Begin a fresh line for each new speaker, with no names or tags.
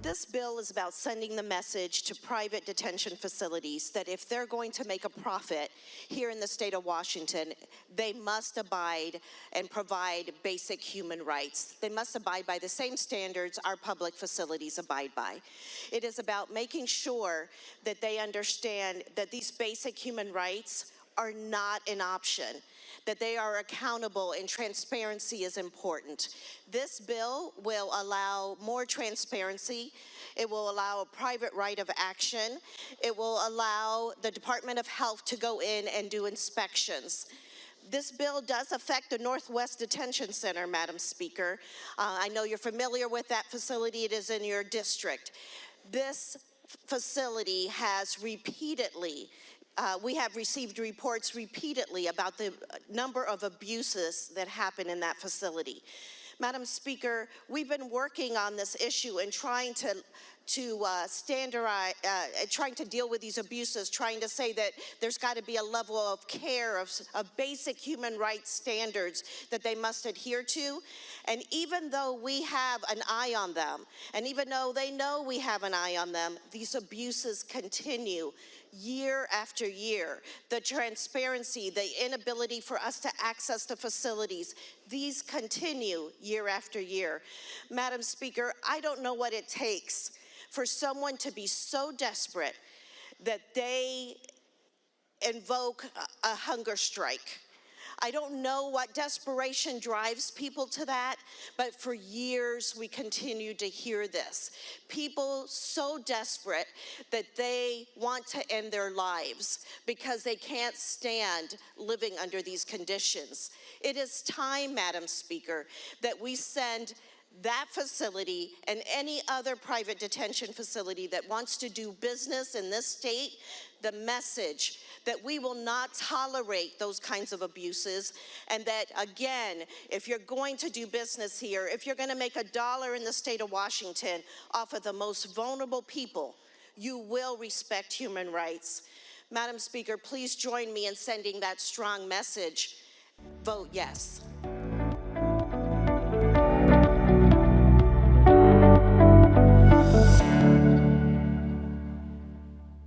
This bill is about sending the message to private detention facilities that if they're going to make a profit here in the state of Washington, they must abide and provide basic human rights. They must abide by the same standards our public facilities abide by. It is about making sure that they understand that these basic human rights are not an option, that they are accountable, and transparency is important. This bill will allow more transparency. It will allow a private right of action. It will allow the Department of Health to go in and do inspections. This bill does affect the Northwest Detention Center, Madam Speaker. I know you're familiar with that facility. It is in your district. This facility has repeatedly we have received reports repeatedly about the number of abuses that happen in that facility. Madam Speaker, we've been working on this issue and trying to standardize, trying to deal with these abuses, trying to say that there's got to be a level of care, of basic human rights standards that they must adhere to. And even though we have an eye on them, and even though they know we have an eye on them, these abuses continue year after year. The transparency, the inability for us to access the facilities, these continue year after year. Madam Speaker, I don't know what it takes for someone to be so desperate that they invoke a hunger strike. I don't know what desperation drives people to that, but for years we continue to hear this. People so desperate that they want to end their lives because they can't stand living under these conditions. It is time, Madam Speaker, that we send that facility and any other private detention facility that wants to do business in this state the message that we will not tolerate those kinds of abuses, and that, again, if you're going to do business here, if you're going to make $1 in the state of Washington off of the most vulnerable people, you will respect human rights. Madam Speaker, please join me in sending that strong message. Vote yes.